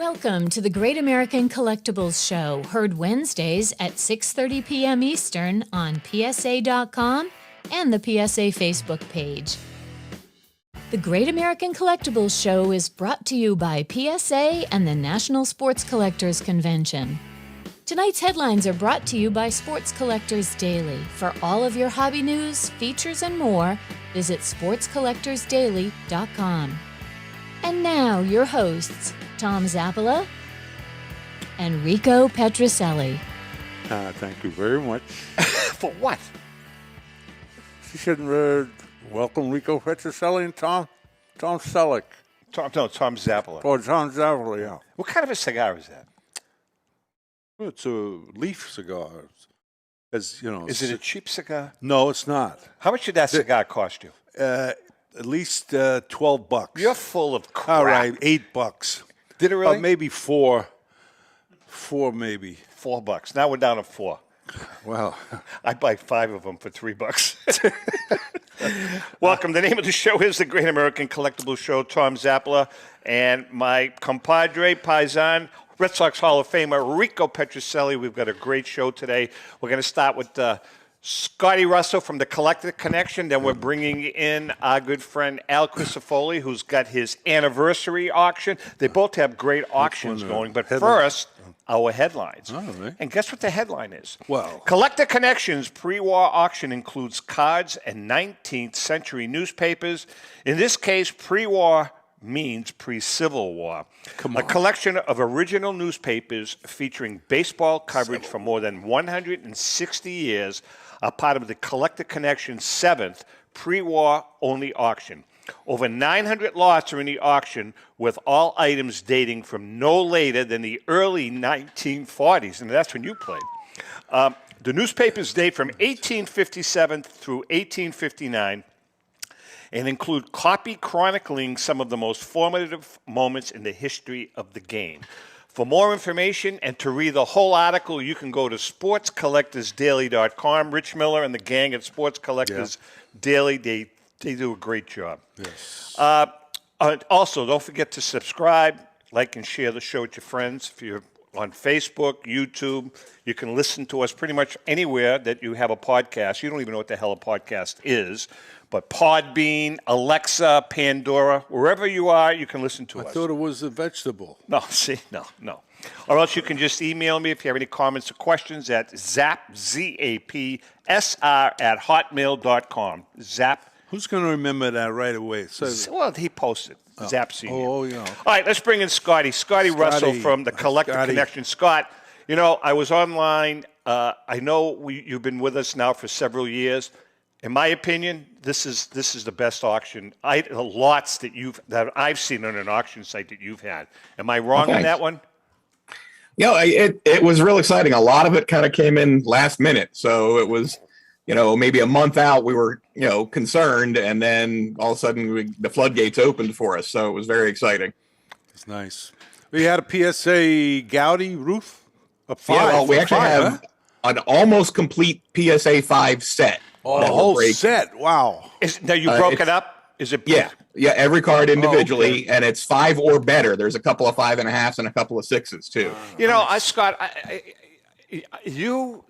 Welcome to the Great American Collectibles Show, heard Wednesdays at 6:30 p.m. Eastern on PSA.com and the PSA Facebook page. The Great American Collectibles Show is brought to you by PSA and the National Sports Collectors Convention. Tonight's headlines are brought to you by Sports Collectors Daily. For all of your hobby news, features, and more, visit sportscollectorsdaily.com. And now, your hosts, Tom Zappala and Rico Petrocelli. Thank you very much. For what? She should welcome Rico Petrocelli and Tom Selleck. Tom Zappala. Oh, Tom Zappala, yeah. What kind of a cigar is that? It's a leaf cigar. As you know, Is it a cheap cigar? No, it's not. How much did that cigar cost you? At least $12. You're full of crap. All right, $8. Did it really? Maybe four. Four, maybe. $4. Now we're down to 4. Well, I'd buy 5 of them for $3. Welcome. The name of the show is the Great American Collectibles Show. Tom Zappala and my compadre, paisan, Red Sox Hall of Famer, Rico Petrocelli. We've got a great show today. We're going to start with Scotty Russell from the Collector Connection. Then we're bringing in our good friend Al Crisafulli, who's got his anniversary auction. They both have great auctions going. But first, our headlines. Oh, right. And guess what the headline is? Well, Collector Connections pre-war auction includes cards and 19th century newspapers. In this case, pre-war means pre-Civil War. A collection of original newspapers featuring baseball coverage for more than 160 years are part of the Collector Connection's 7th pre-war only auction. Over 900 lots are in the auction, with all items dating from no later than the early 1940s, and that's when you played. The newspapers date from 1857 through 1859 and include copy chronicling some of the most formative moments in the history of the game. For more information and to read the whole article, you can go to sportscollectorsdaily.com. Rich Miller and the gang at Sports Collectors Daily, they do a great job. yes. Also, don't forget to subscribe, like, and share the show with your friends. If you're on Facebook, YouTube, you can listen to us pretty much anywhere that you have a podcast. You don't even know what the hell a podcast is. But Podbean, Alexa, Pandora, wherever you are, you can listen to us. I thought it was a vegetable. No, see, no. Or else you can just email me if you have any comments or questions at zapsr@hotmail.com. Zap. Who's going to remember that right away? Well, he posted. Zap Senior. Oh, yeah. All right, let's bring in Scotty Russell from the Collector Connection. Scott, you know, I was online. I know you've been with us now for several years. In my opinion, this is the best auction. The lots that I've seen on an auction site that you've had. Am I wrong on that one? Yeah, it was real exciting. A lot of it kind of came in last minute, so it was, maybe a month out. We were, concerned, and then all of a sudden the floodgates opened for us. So it was very exciting. It's nice. We had a PSA Goudey roof. We actually have an almost complete PSA 5 set. Oh, the whole set. Wow. Now you broke it up? Is it? Yeah, every card individually, and it's 5 or better. There's a couple of 5.5s and a couple of 6s too. Scott, you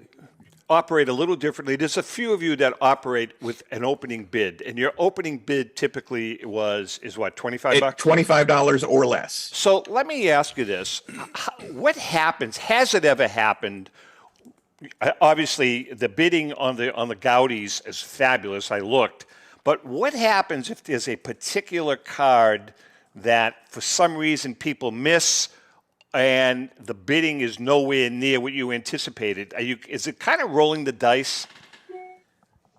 operate a little differently. There's a few of you that operate with an opening bid, and your opening bid typically is what, $25? $25 or less. So let me ask you this: what happens? Has it ever happened? Obviously, the bidding on the Goudeys is fabulous. I looked, but what happens if there's a particular card that, for some reason, people miss, and the bidding is nowhere near what you anticipated? Is it kind of rolling the dice?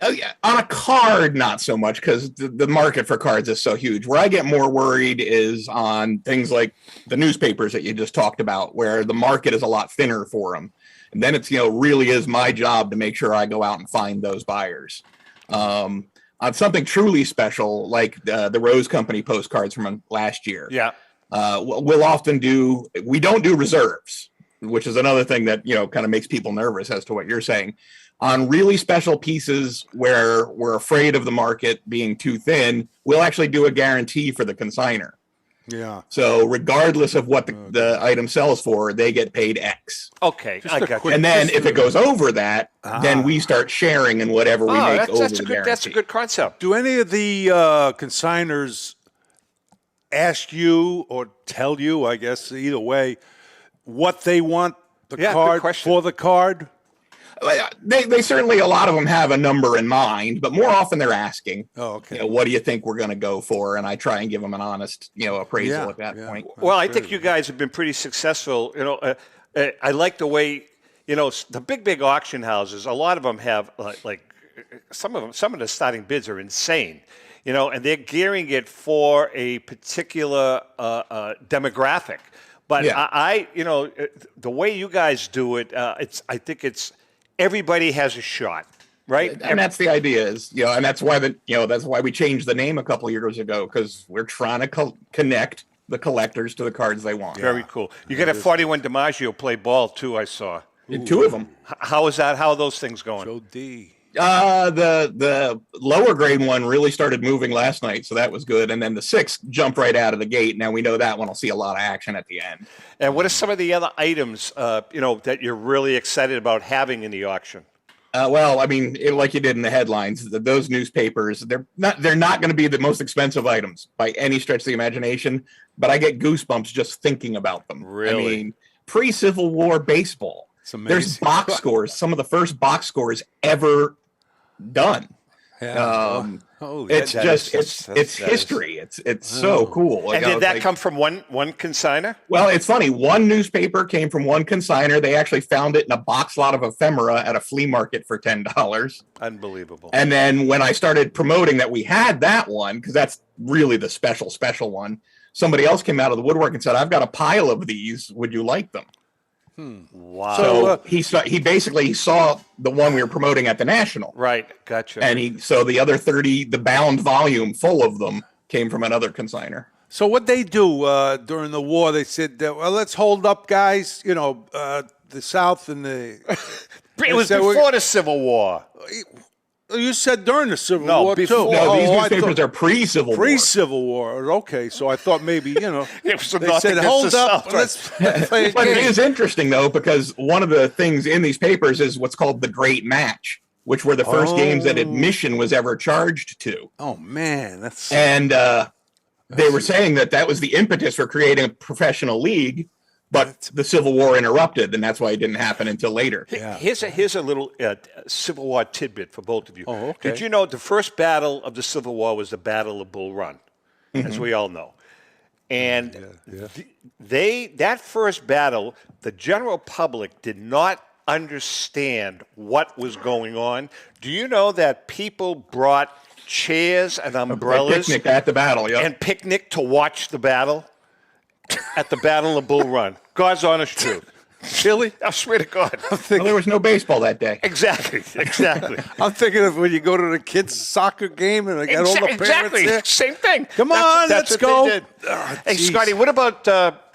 Oh yeah, on a card, not so much, because the market for cards is so huge. Where I get more worried is on things like the newspapers that you just talked about, where the market is a lot thinner for them. And then it's, really is my job to make sure I go out and find those buyers. On something truly special, like the Rose Company postcards from last year. Yeah. We'll often we don't do reserves, which is another thing that, kind of makes people nervous as to what you're saying. On really special pieces where we're afraid of the market being too thin, we'll actually do a guarantee for the consignor. Yeah. So regardless of what the item sells for, they get paid X. Okay, I got you. And then if it goes over that, then we start sharing in whatever we make over the guarantee. That's a good concept. Do any of the consigners ask you or tell you, I guess, either way, what they want the card for the card? They certainly, a lot of them have a number in mind, but more often they're asking, Oh, okay. What do you think we're going to go for? And I try and give them an honest, appraisal at that point. Well, I think you guys have been pretty successful. I like the way, the big auction houses, a lot of them have like some of the starting bids are insane, and they're gearing it for a particular demographic. But the way you guys do it, I think it's everybody has a shot, right? And that's the idea is, and that's why that's why we changed the name a couple of years ago, because we're trying to connect the collectors to the cards they want. Very cool. You got a 41 DiMaggio play ball too, I saw. Two of them. How is that? How are those things going? Joe D. The lower grade one really started moving last night, so that was good. And then the 6 jumped right out of the gate. Now we know that one will see a lot of action at the end. And what are some of the other items, that you're really excited about having in the auction? Well, I mean, like you did in the headlines, those newspapers, they're not going to be the most expensive items by any stretch of the imagination, but I get goosebumps just thinking about them. Really? I mean, pre-Civil War baseball. There's box scores, some of the first box scores ever done. Yeah. It's history. It's so cool. And did that come from one consigner? Well, it's funny. One newspaper came from one consigner. They actually found it in a box lot of ephemera at a flea market for $10. Unbelievable. And then when I started promoting that we had that one, because that's really the special one, somebody else came out of the woodwork and said, "I've got a pile of these. Would you like them?" Wow. So he basically saw the one we were promoting at the National. Right. Gotcha. And so the other 30, the bound volume full of them came from another consigner. So what they do during the war, they said, well, let's hold up, guys, the South and the... It was before the Civil War. You said during the Civil War, before. too. No, these newspapers are pre-Civil War. Pre-Civil War. Okay, so I thought maybe, It was they said, hold up, let's play a But game. it is interesting, though, because one of the things in these papers is what's called the Great Match, which were the first games that admission was ever charged to. Oh, man. That's... And they were saying that was the impetus for creating a professional league, but the Civil War interrupted, and that's why it didn't happen until later. Yeah. Here's a little Civil War tidbit for both of you. Oh, okay. Did you know the first battle of the Civil War was the Battle of Bull Run, as we all know? And that first battle, the general public did not understand what was going on. Do you know that people brought chairs and umbrellas Picnic at the battle, and picnic to watch the battle at the Battle of Bull Run? God's honest truth. Really? I swear to God. Well, there was no baseball that day. Exactly. I'm thinking of when you go to the kids' soccer game and they got all the parents Exactly. there. Same thing. Come on, That's let's what go. they did. Oh, Hey, geez. Scotty, what about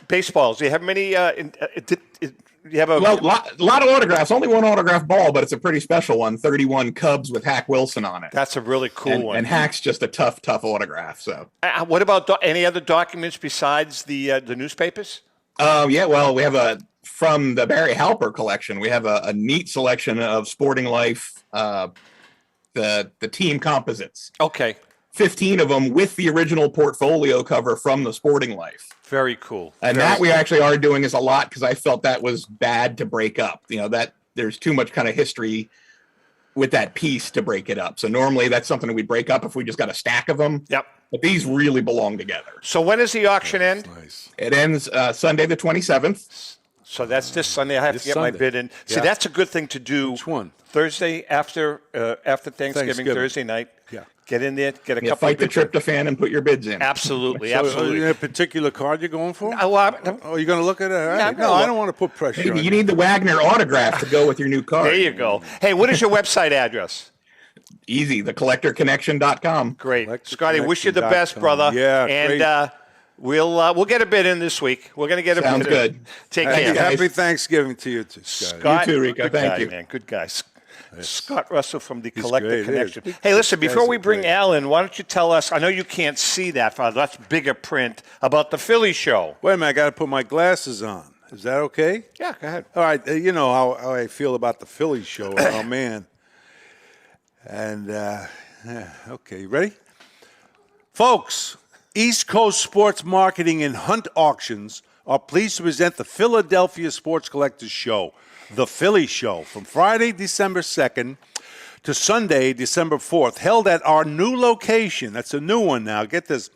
baseballs? Do you have many? You have a Well, a lot of autographs. Only one autograph ball, but it's a pretty special one. 31 Cubs with Hack Wilson on it. That's a really cool one. And Hack's just a tough autograph. So. What about any other documents besides the newspapers? Yeah, well, we have from the Barry Halper collection, we have a neat selection of Sporting Life, the team composites. Okay. 15 of them with the original portfolio cover from the Sporting Life. Very cool. And that we actually are doing is a lot because I felt that was bad to break up. That there's too much kind of history with that piece to break it up. So normally that's something that we break up if we just got a stack of them. Yep. But these really belong together. So when does the auction end? Nice. It ends Sunday the 27th. So that's this Sunday. I have to get my Sunday. bid in. See, Yeah. that's a good thing to do. Which one? Thursday after Thanksgiving, Thursday night. Yeah. Get in there, get a You couple fight the of bids in. tryptophan and put your bids in. Absolutely, So, absolutely. a particular card you're going for? Oh, You're going to look at it? All right. Yeah, No, I don't want to put pressure on You you. need the Wagner autograph to go with your new card. There you go. Hey, what is your website address? Easy, thecollectorconnection.com. Great. Scotty, wish you the best, brother. Yeah, and great. we'll get a bid in this week. We're going to get a Sounds bid in. good. Take Thank care. you, guys. Happy Thanksgiving to you too, Scott. Scott, You too, Rico. good Thank guy, you. man. Good guys. Scott Russell from the Collector great. Connection. He is. Hey, listen, These before guys we are bring great. Alan, why don't you tell us, I know you can't see that, Father, that's bigger print, about the Philly show. Wait a minute, I got to put my glasses on. Is that okay? Yeah, go ahead. All right, you know how I feel about the Philly show. Oh, man. And, okay, ready? Folks, East Coast Sports Marketing and Hunt Auctions are pleased to present the Philadelphia Sports Collectors Show, the Philly Show, from Friday, December 2nd to Sunday, December 4th, held at our new location. That's a new one now. Get this.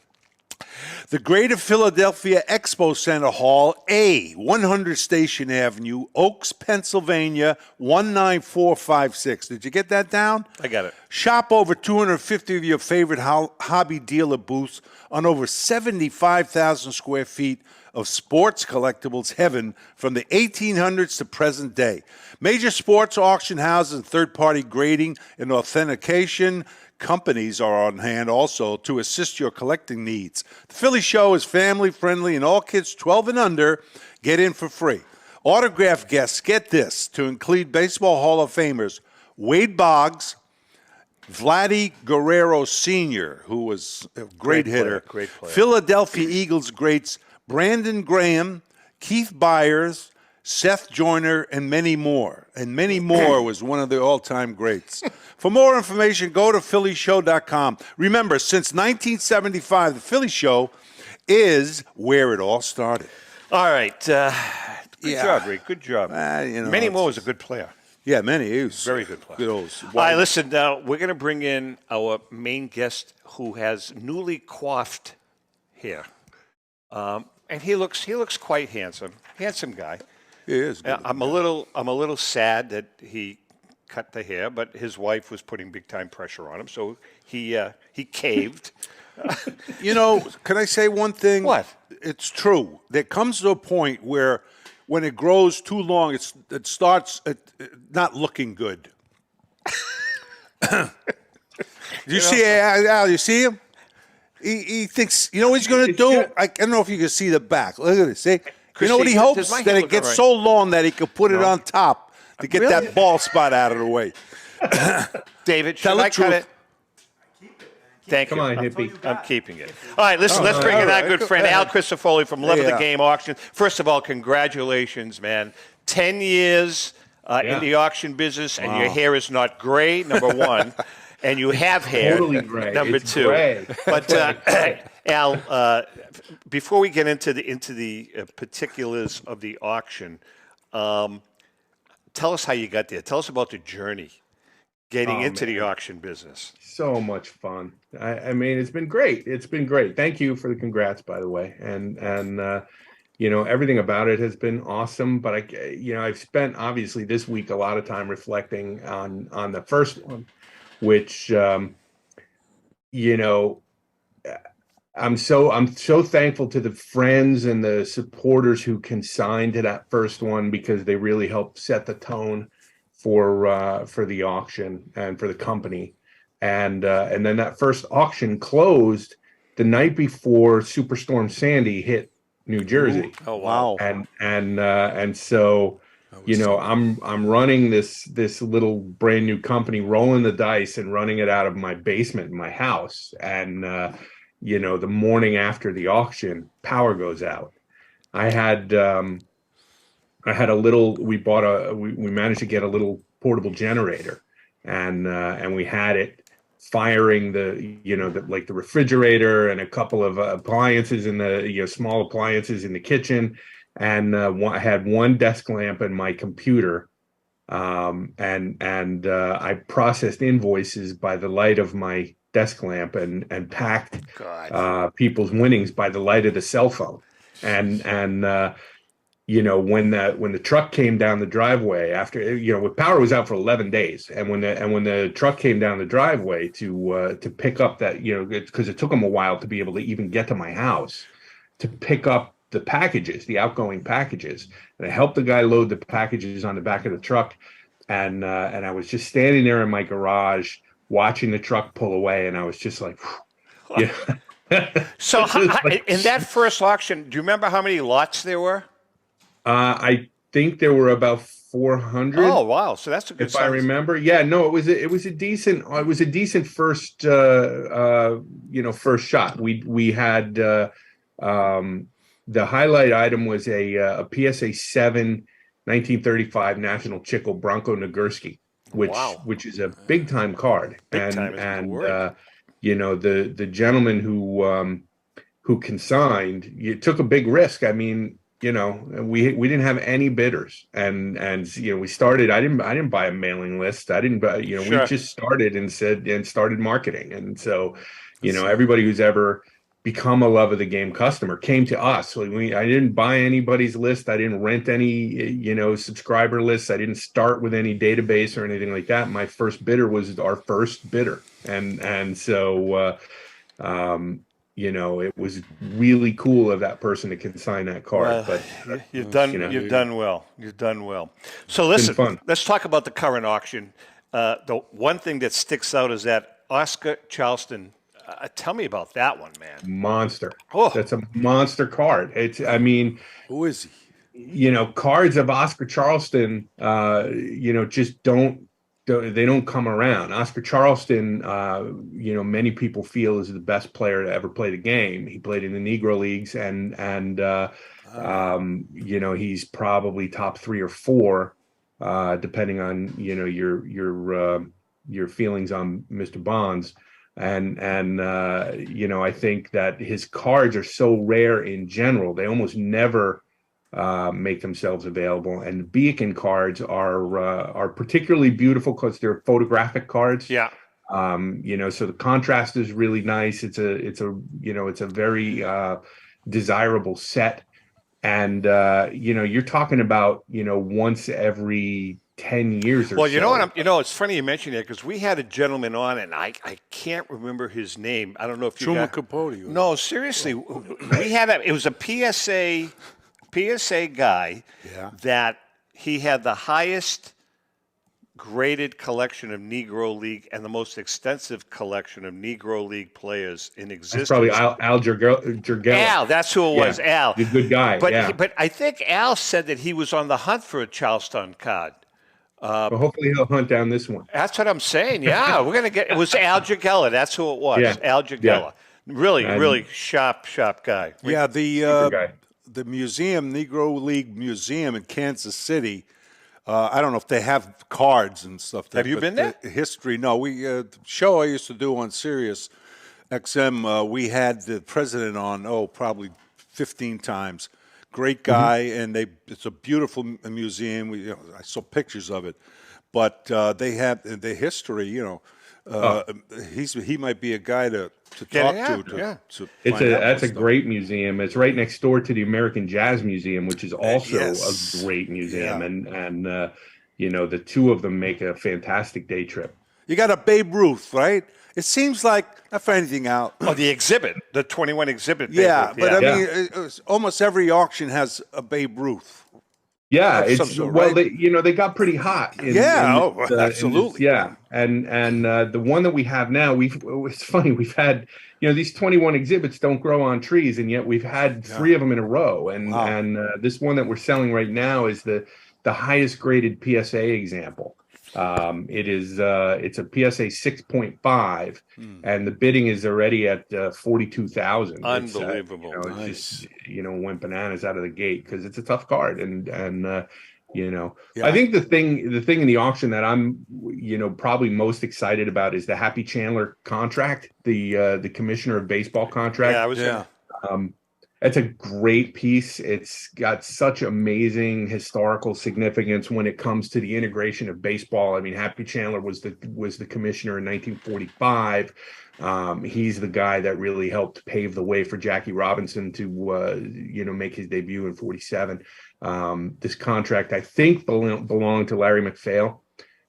The Greater Philadelphia Expo Center Hall, A, 100 Station Avenue, Oaks, Pennsylvania, 19456. Did you get that down? I got it. Shop over 250 of your favorite hobby dealer booths on over 75,000 square feet of sports collectibles heaven from the 1800s to present day. Major sports auction houses and third-party grading and authentication companies are on hand also to assist your collecting needs. The Philly Show is family-friendly, and all kids 12 and under get in for free. Autograph guests, get this, to include Baseball Hall of Famers Wade Boggs, Vladdy Guerrero Sr., who was a great hitter, great player. Philadelphia Eagles greats Brandon Graham, Keith Byers, Seth Joyner, and many more. And many more was one of the all-time greats. For more information, go to PhillyShow.com. Remember, since 1975, the Philly Show is where it all started. All right. Good job, Rick. Good job. Manny Moore was a good player. Yeah, Manny. He was Very good player. Good old. All right, listen, now we're going to bring in our main guest who has newly coiffed hair. And he looks quite handsome. Handsome guy. He is. Good. I'm a little sad that he cut the hair, but his wife was putting big time pressure on him, so he caved. You know, can I say one thing? What? It's true. There comes to a point where when it grows too long, it starts not looking good. You see Al? You see him? He thinks, you know what he's going to do? I don't know if you can see the back. Look at this. See? You know what he hopes? That it gets so long that he could put it on top to get that bald spot out of the way. David, should I cut it? Thank you. Come on, hippie. I'm keeping it. All right, listen, let's bring in our good friend, Al Crisafulli from Love of the Game Auction. First of all, congratulations, man. 10 years in the auction business, and your hair is not gray, number one. And you have hair, totally gray. number it's two. Gray. But Al, before we get into the particulars of the auction, tell us how you got there. Tell us about the journey getting into the auction business. So much fun. I mean, it's been great. It's been great. Thank you for the congrats, by the way. And you know, everything about it has been awesome. But I've spent obviously this week a lot of time reflecting on the first one, which you know, I'm so thankful to the friends and the supporters who consigned to that first one, because they really helped set the tone for the auction and for the company. And then that first auction closed the night before Superstorm Sandy hit New Jersey. Ooh, oh wow! And so, you know, I'm running this little brand new company, rolling the dice and running it out of my basement in my house. And you know, the morning after the auction, power goes out. I had a little. We managed to get a little portable generator, and we had it firing the refrigerator and a couple of appliances in the small appliances in the kitchen, and I had one desk lamp and my computer, and I processed invoices by the light of my desk lamp and packed people's winnings by the light of the cell phone, and you know, when the truck came down the driveway after, you know, power was out for 11 days. And when the truck came down the driveway to pick up that, you know, because it took them a while to be able to even get to my house to pick up the packages, the outgoing packages. And I helped the guy load the packages on the back of the truck. And I was just standing there in my garage watching the truck pull away. And I was just like, yeah. So in that first auction, do you remember how many lots there were? I think there were about 400. Oh wow! So that's a good if size. I remember. Yeah, no, it was a decent first first shot. We had the highlight item was a PSA 7 1935 National Chickle Bronco Nagurski, which is a big time card. Big time is a good word. The gentleman who consigned, you took a big risk. I mean, we didn't have any bidders, and we started. I didn't buy a mailing list. I didn't buy. Sure. We just started and started marketing, and so everybody who's ever become a love of the game customer came to us. I didn't buy anybody's list. I didn't rent any subscriber lists. I didn't start with any database or anything like that. My first bidder was our first bidder, and so. It was really cool of that person to consign that card. But you've done well. You've done well. So listen, let's talk about the current auction. The one thing that sticks out is that Oscar Charleston. Tell me about that one, man. Monster. Oh. That's a monster card. Who is he? Cards of Oscar Charleston, just don't come around. Oscar Charleston, many people feel is the best player to ever play the game. He played in the Negro Leagues, and he's probably top 3 or 4, depending on your feelings on Mr. Bonds. And I think that his cards are so rare in general; they almost never make themselves available. And the Beacon cards are particularly beautiful because they're photographic cards. Yeah. So the contrast is really nice. It's a very desirable set. And you're talking about once every 10 years or so. Well, it's funny you mention that because we had a gentleman on, and I can't remember his name. I don't know if you Truman Capote. No, seriously, it was a PSA guy that he had the highest graded collection of Negro League and the most extensive collection of Negro League players in existence. That's probably Al Jergella. Al, that's who it was, Al. The good guy, But I think Al said that he was on the hunt for a Charleston card. Well, hopefully he'll hunt down this one. That's what I'm saying. Yeah, we're gonna get. It was Al Jergella. That's who it was. Yeah. Al Jergella. Yeah. Really sharp guy. Yeah, guy. The museum, Negro League Museum in Kansas City. I don't know if they have cards and stuff. Have you been there? History? No, the show I used to do on Sirius XM. We had the president on. Probably 15 times. Great guy, and it's a beautiful museum. I saw pictures of it, but they have the history. He might be a guy to talk to. That's a great museum. It's right next door to the American Jazz Museum, which is also a great museum, and the two of them make a fantastic day trip. You got a Babe Ruth, right? It seems like, not for anything out. Oh, the exhibit, the 21 exhibit. Yeah, but I mean, almost every auction has a Babe Ruth. Yeah, they got pretty hot. Absolutely. And the one that we have now, it's funny, we've had, these 21 exhibits don't grow on trees, and yet we've had 3 of them in a row. And this one that we're selling right now is the highest graded PSA example. It's a PSA 6.5, and the bidding is already at 42,000. Unbelievable! It's just went bananas out of the gate because it's a tough card, and I think the thing in the auction that I'm probably most excited about is the Happy Chandler contract, the commissioner of baseball contract. It's a great piece. It's got such amazing historical significance when it comes to the integration of baseball. I mean, Happy Chandler was the commissioner in 1945. He's the guy that really helped pave the way for Jackie Robinson to make his debut in 47. This contract, I think, belonged to Larry McPhail.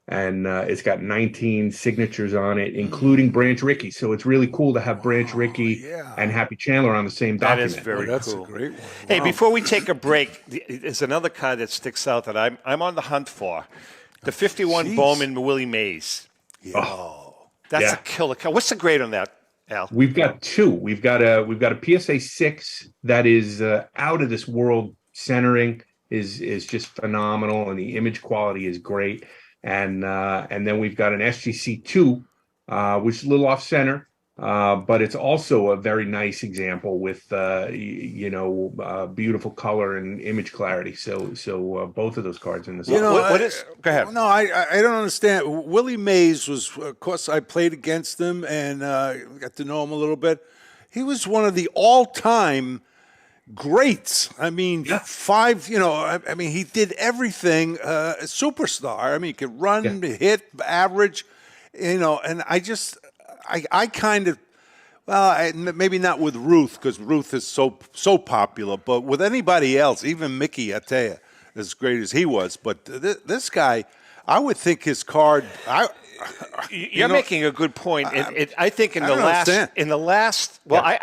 And it's got 19 signatures on it, including Branch Rickey. So it's really cool to have Branch Rickey and Happy Chandler on the same document. That is very cool. That's a great one. Hey, before we take a break, there's another card that sticks out that I'm on the hunt for. The 51 Bowman Willie Mays. That's a killer card. What's the grade on that, Al? We've got 2. We've got a PSA 6 that is out of this world centering. is just phenomenal, and the image quality is great. And then we've got an SGC2, which is a little off center, but it's also a very nice example with beautiful color and image clarity. So both of those cards in the set. What is? Go ahead. No, I don't understand. Willie Mays was, of course, I played against him and got to know him a little bit. He was one of the all-time greats. I mean, he did everything. A superstar. I mean, he could run, hit, average, and I kind of, maybe not with Ruth, because Ruth is so popular, but with anybody else, even Mickey, I tell you, as great as he was. But this guy, I would think his card. You're making a good point. I think I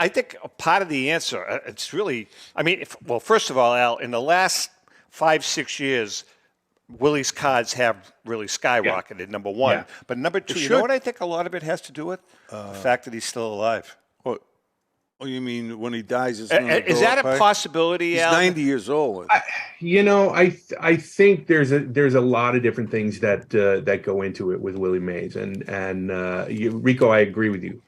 think a part of the answer, it's really, first of all, Al, in the last 5-6 years, Willie's cards have really skyrocketed, number one. Yeah. But number two, you know what I think a lot of it has to do with? The fact that he's still alive. Oh, you mean when he dies? Is that a possibility, Al? He's 90 years old. I think there's a lot of different things that go into it with Willie Mays, and Rico, I agree with you.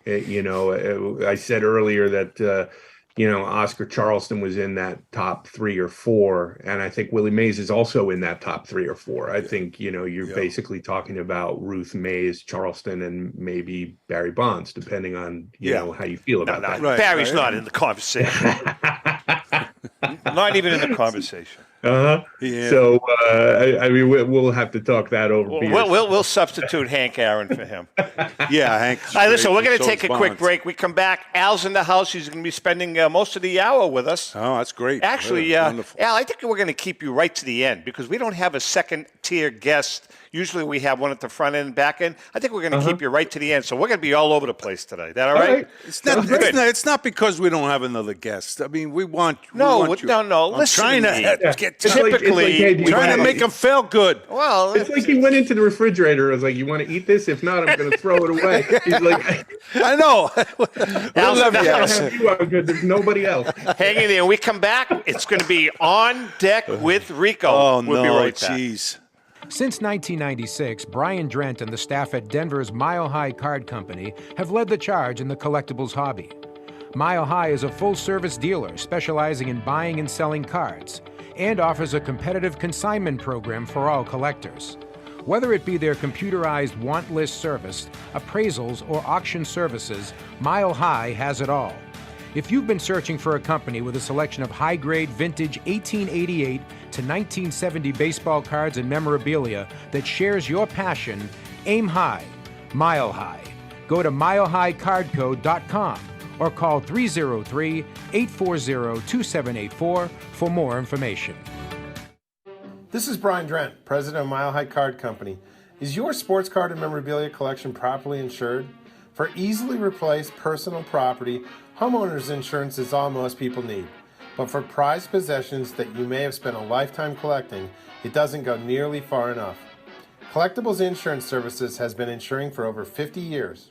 I said earlier that Oscar Charleston was in that top 3 or 4, and I think Willie Mays is also in that top 3 or 4. I think you're basically talking about Ruth, Mays, Charleston, and maybe Barry Bonds, depending on how you feel about that. Right, Barry's not in the conversation. Not even in the conversation. Yeah. So we'll have to talk that over. We'll substitute Hank Aaron for him. Yeah, Hank. All right, listen, we're going to take a quick break. We come back. Al's in the house. He's going to be spending most of the hour with us. Oh, that's great. Actually, Al, I think we're going to keep you right to the end because we don't have a second-tier guest. Usually we have one at the front end and back end. I think we're going to keep you right to the end. So we're going to be all over the place today. Is that all right? It's not because we don't have another guest. I mean, we want you. No. I'm Listen trying to get typically trying to make them feel good. Well, it's like he went into the refrigerator. I was like, "You want to eat this? If not, I'm going to throw it away." He's like, "I know." I love you. I'm good. There's nobody else. Hang in there. When we come back, it's going to be On Deck with Rico. Oh, we'll be right back. Jeez. Since 1996, Brian Drent and the staff at Denver's Mile High Card Company have led the charge in the collectibles hobby. Mile High is a full-service dealer specializing in buying and selling cards and offers a competitive consignment program for all collectors. Whether it be their computerized want list service, appraisals, or auction services, Mile High has it all. If you've been searching for a company with a selection of high-grade vintage 1888 to 1970 baseball cards and memorabilia that shares your passion, aim high, mile high. Go to milehighcardco.com or call 303-840-2784 for more information. This is Brian Drent, president of Mile High Card Company. Is your sports card and memorabilia collection properly insured? For easily replaced personal property, homeowners insurance is all most people need. But for prized possessions that you may have spent a lifetime collecting, it doesn't go nearly far enough. Collectables Insurance Services has been insuring for over 50 years.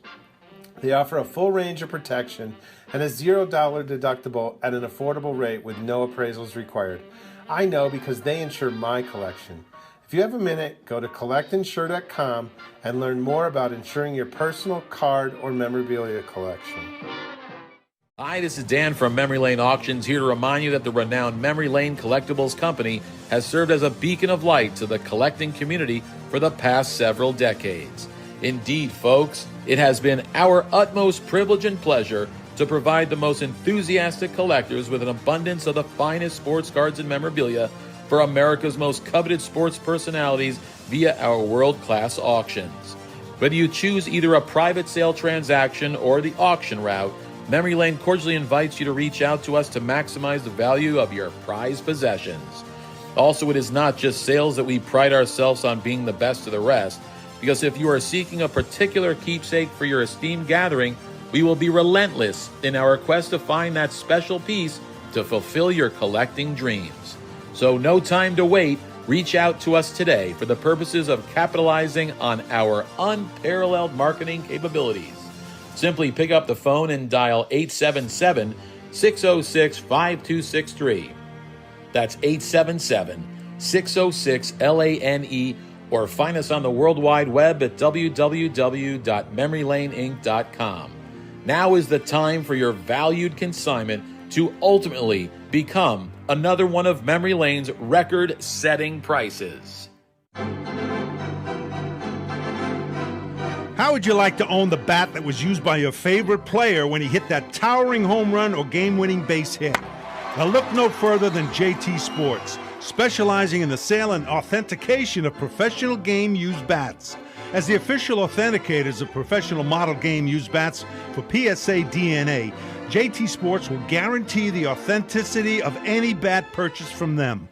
They offer a full range of protection and a $0 deductible at an affordable rate with no appraisals required. I know because they insure my collection. If you have a minute, go to collectinsure.com and learn more about insuring your personal card or memorabilia collection. Hi, this is Dan from Memory Lane Auctions, here to remind you that the renowned Memory Lane Collectibles Company has served as a beacon of light to the collecting community for the past several decades. Indeed, folks, it has been our utmost privilege and pleasure to provide the most enthusiastic collectors with an abundance of the finest sports cards and memorabilia for America's most coveted sports personalities via our world-class auctions. Whether you choose either a private sale transaction or the auction route, Memory Lane cordially invites you to reach out to us to maximize the value of your prized possessions. Also, it is not just sales that we pride ourselves on being the best of the rest, because if you are seeking a particular keepsake for your esteemed gathering, we will be relentless in our quest to find that special piece to fulfill your collecting dreams. So no time to wait. Reach out to us today for the purposes of capitalizing on our unparalleled marketing capabilities. Simply pick up the phone and dial 877-606-5263. That's 877 606-LANE, or find us on the World Wide Web at www.memorylaneinc.com. Now is the time for your valued consignment to ultimately become another one of Memory Lane's record-setting prices. How would you like to own the bat that was used by your favorite player when he hit that towering home run or game-winning base hit? Now look no further than JT Sports, specializing in the sale and authentication of professional game-used bats. As the official authenticators of professional model game-used bats for PSA DNA, JT Sports will guarantee the authenticity of any bat purchased from them.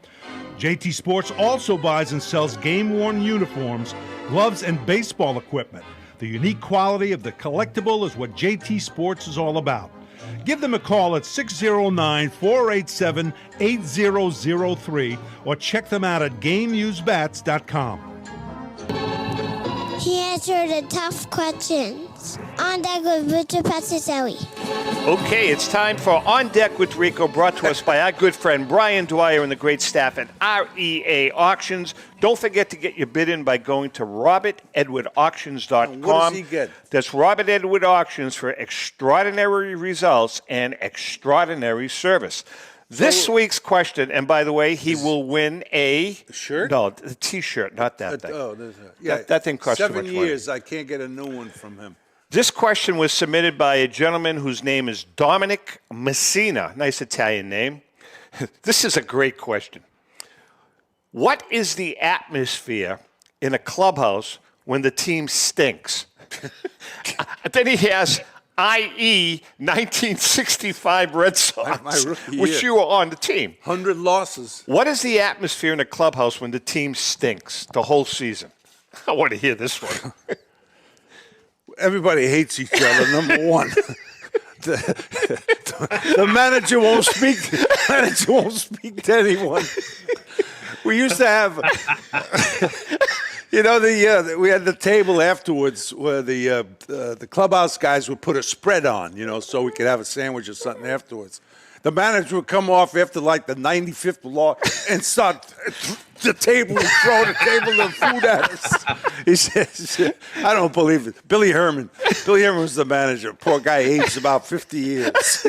JT Sports also buys and sells game-worn uniforms, gloves, and baseball equipment. The unique quality of the collectible is what JT Sports is all about. Give them a call at 609-487-8003 or check them out at GameUseBats.com. He answered the tough questions. On deck with Richard Petrocelli. Okay, it's time for On Deck with Rico, brought to us by our good friend Brian Dwyer and the great staff at REA Auctions. Don't forget to get your bid in by going to RobertEdwardAuctions.com. What does he get? That's Robert Edward Auctions for extraordinary results and extraordinary service. This week's question, and by the way, he will win a shirt? No, a T-shirt, not that thing. Yeah, that thing costs too 7 much money. years. I can't get a new one from him. This question was submitted by a gentleman whose name is Dominic Messina. Nice Italian name. This is a great question. What is the atmosphere in a clubhouse when the team stinks? Then he has, i.e., 1965 Red Sox, My rookie which year. you were on the team. 100 losses. What is the atmosphere in a clubhouse when the team stinks the whole season? I want to hear this one. Everybody hates each other, number one. The manager won't speak. The manager won't speak to anyone. We used to have, we had the table afterwards where the clubhouse guys would put a spread on, so we could have a sandwich or something afterwards. The manager would come off after like the 95th law and start the table would throw the table of food at us. He says, I don't believe it. Billy Herman. Billy Herman was the manager. Poor guy aged about 50 years.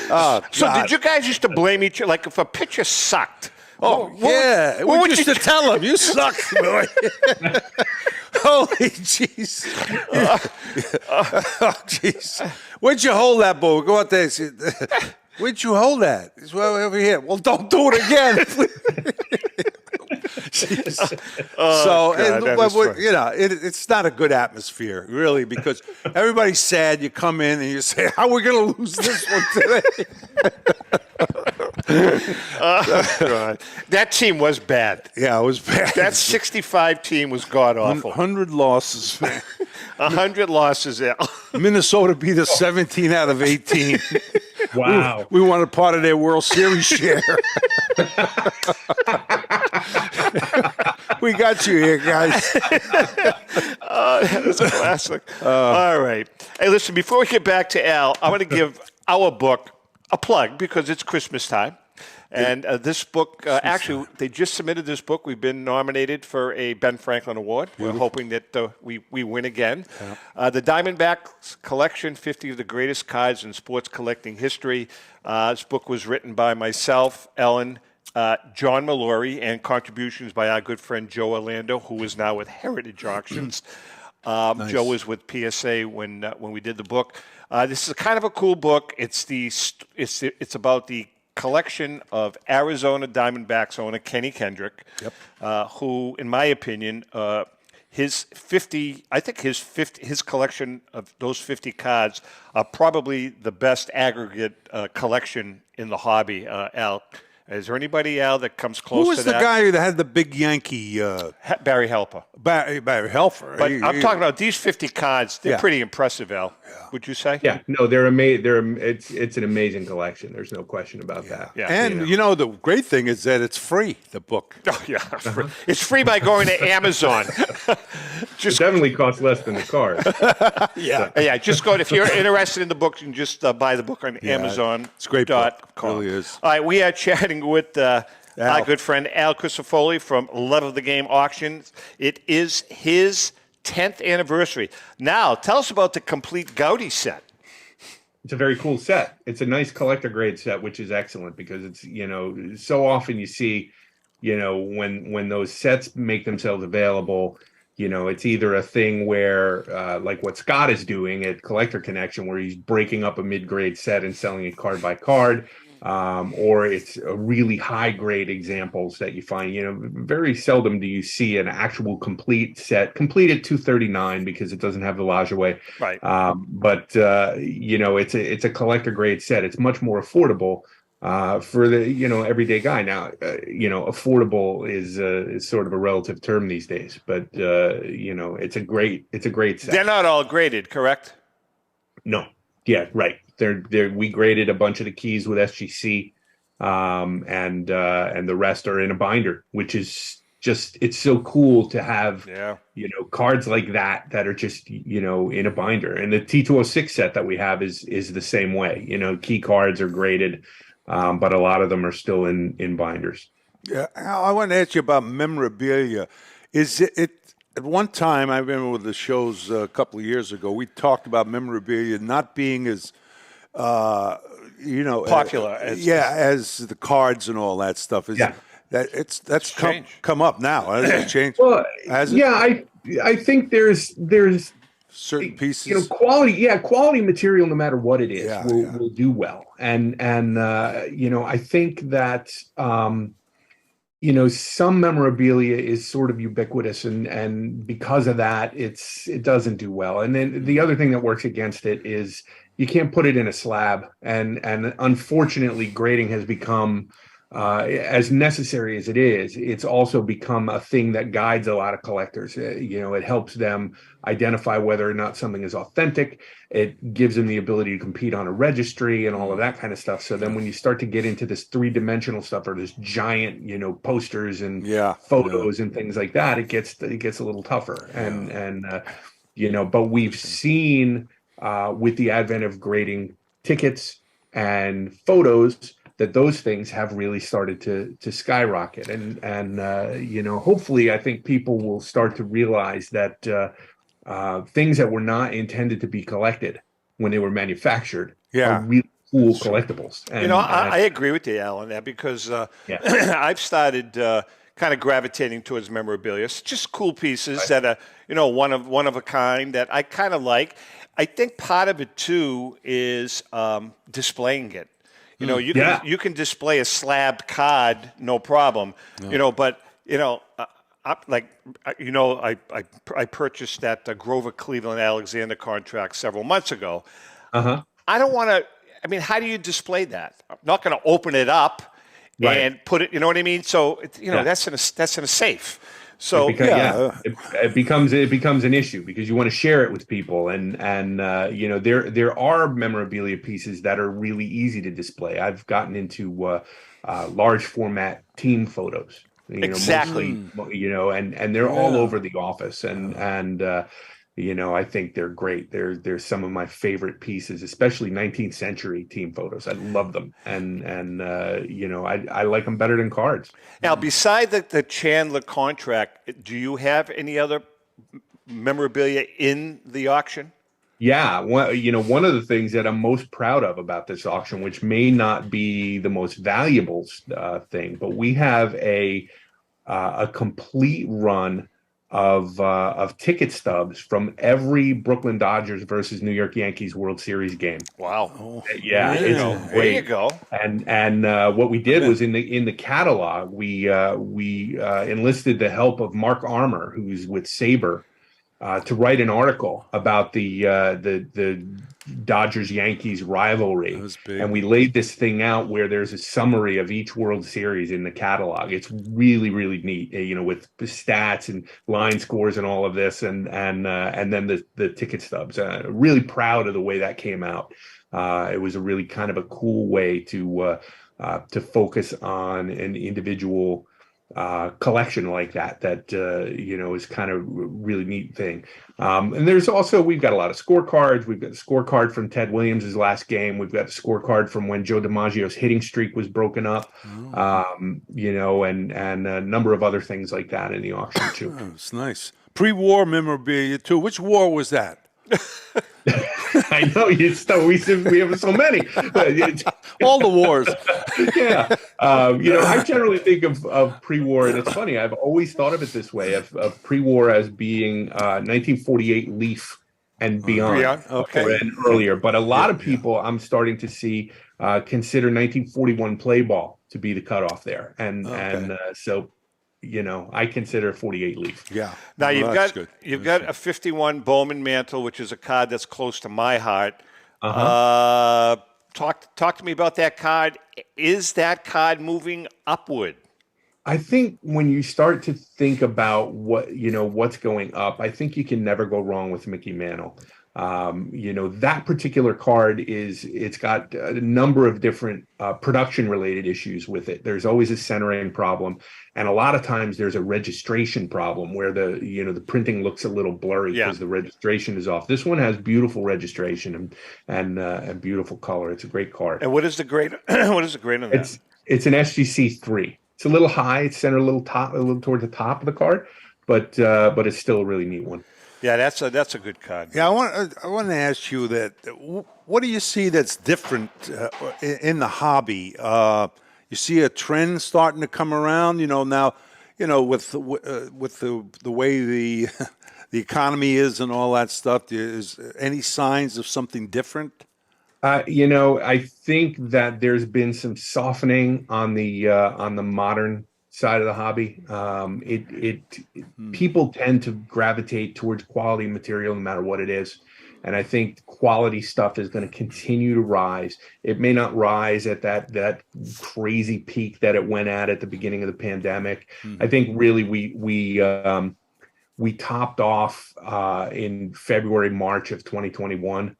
Oh, So God. did you guys used to blame each other? Like if a pitcher sucked? Yeah, what we would used you to tell him, you suck, boy. Holy jeez. Oh, jeez. Where'd you hold that ball? Go out there and say, where'd you hold that? It's well over here. Well, don't do it again. It's not a good atmosphere, really, because everybody's sad. You come in and you say, how are we going to lose this one today? God. That team was bad. Yeah, it was bad. That 65 team was god-awful. 100 losses, man. 100 losses. Yeah. Minnesota beat us 17 out of 18. Wow. We wanted part of their World Series share. We got you here, guys. That was a classic. All right. Hey, listen, before we get back to Al, I want to give our book a plug because it's Christmas time. And this book, actually, they just submitted this book. We've been nominated for a Ben Franklin Award. We're hoping that we win again. Yeah. The Diamondbacks Collection, 50 of the Greatest Cards in Sports Collecting History. This book was written by myself, Ellen, John Mallory, and contributions by our good friend Joe Orlando, who is now with Heritage Auctions. Nice. Joe was with PSA when we did the book. This is kind of a cool book. It's about the collection of Arizona Diamondbacks owner Kenny Kendrick, who, in my opinion, his collection of those 50 cards are probably the best aggregate collection in the hobby. Al, is there anybody, Al, that comes close to that? Who was the guy that had the big Yankee? Barry Helper. Barry Helper. But I'm talking about these 50 cards. They're pretty impressive, Al. Yeah. Would you say? Yeah. No, they're amazing. It's an amazing collection. There's no question about that. Yeah. And the great thing is that it's free. The book. Oh yeah, it's free by going to Amazon. It definitely costs less than the card. Yeah. Just go if you're interested in the book, you can just buy the book on Amazon. It's a great book. It really is. All right, we are chatting with Our good friend Al Crisafulli from Love of the Game Auctions. It is his 10th anniversary. Now, tell us about the complete Goudey set. It's a very cool set. It's a nice collector grade set, which is excellent because it's, so often you see, when those sets make themselves available, it's either a thing where, like what Scott is doing at Collector Connection, where he's breaking up a mid-grade set and selling it card by card, or it's a really high-grade examples that you find. Very seldom do you see an actual complete set, complete at $239 because it doesn't have the Lajoie. Right. But it's a collector grade set. It's much more affordable for the everyday guy. Now affordable is sort of a relative term these days, but it's a great set. They're not all graded, correct? No. Yeah, right. We graded a bunch of the keys with SGC, and the rest are in a binder, which is just, it's so cool to have cards like that are just in a binder. And the T206 set that we have is the same way. Key cards are graded, but a lot of them are still in binders. Yeah, Al, I want to ask you about memorabilia. Is it at one time, I remember with the shows a couple of years ago, we talked about memorabilia not being as popular as the cards and all that stuff. That's come up now. Has it changed? Well, Has it? Yeah, I think there's certain pieces, quality material, no matter what it is, will do well. And I think that some memorabilia is sort of ubiquitous, and because of that, it doesn't do well. And then the other thing that works against it is you can't put it in a slab, and unfortunately, grading has become as necessary as it is. It's also become a thing that guides a lot of collectors. It helps them identify whether or not something is authentic. It gives them the ability to compete on a registry and all of that kind of stuff. So then when you start to get into this three-dimensional stuff, or this giant, posters and photos and things like that, it gets a little tougher. But we've seen with the advent of grading tickets and photos, that those things have really started to skyrocket. And hopefully I think people will start to realize that things that were not intended to be collected when they were manufactured are really cool collectibles. And, I agree with you, Alan, there, because I've started kind of gravitating towards memorabilia. It's just cool pieces that are, one of a kind that I kind of like. I think part of it too is displaying it. You can display a slabbed card, no problem. But I purchased that Grover Cleveland Alexander contract several months ago. I don't want to. I mean, how do you display that? I'm not going to open it up and put it. You know what I mean? So that's in a safe. So it becomes an issue because you want to share it with people, and there are memorabilia pieces that are really easy to display. I've gotten into large format team photos, exactly, mostly, and they're all over the office, and I think they're great. They're some of my favorite pieces, especially 19th century team photos. I love them, and I like them better than cards. Now, beside the Chandler contract, do you have any other memorabilia in the auction? Yeah, one of the things that I'm most proud of about this auction, which may not be the most valuable thing, but we have a complete run of ticket stubs from every Brooklyn Dodgers versus New York Yankees World Series game. Wow! Yeah, it's great. There you go. And what we did was in the catalog we enlisted the help of Mark Armour, who's with Sabre, to write an article about the Dodgers-Yankees rivalry. And we laid this thing out where there's a summary of each World Series in the catalog. It's really, really neat, with stats and line scores and all of this, and then the ticket stubs. Really proud of the way that came out. It was a really kind of a cool way to focus on an individual collection like that is kind of really neat thing. And there's also, we've got a lot of scorecards. We've got the scorecard from Ted Williams' last game. We've got the scorecard from when Joe DiMaggio's hitting streak was broken up, and a number of other things like that in the auction too. Oh, it's nice. Pre-war memorabilia too. Which war was that? I know we have so many. All the wars. Yeah. I generally think of pre-war, and it's funny, I've always thought of it this way, of pre-war as being 1948 Leaf and beyond, okay, and earlier. But a lot of people I'm starting to see consider 1941 play ball to be the cutoff there. So I consider 48 Leaf. Yeah. Now you've got a 51 Bowman Mantle, which is a card that's close to my heart. Talk to me about that card. Is that card moving upward? I think when you start to think about what's going up, I think you can never go wrong with Mickey Mantle. That particular card it's got a number of different production related issues with it. There's always a centering problem, and a lot of times there's a registration problem where the printing looks a little blurry because the registration is off. This one has beautiful registration and beautiful color. It's a great card. And what is the grade? What is the grade on that? It's an SGC 3. It's a little high. It's centered a little towards the top of the card, but it's still a really neat one. Yeah, that's a good card. Yeah, I want to ask you that. What do you see that's different in the hobby? You see a trend starting to come around. Now, with the way the economy is and all that stuff. Is any signs of something different? I think that there's been some softening on the modern side of the hobby. People tend to gravitate towards quality material no matter what it is. And I think quality stuff is going to continue to rise. It may not rise at that crazy peak that it went at the beginning of the pandemic. I think really we topped off in February, March of 2021.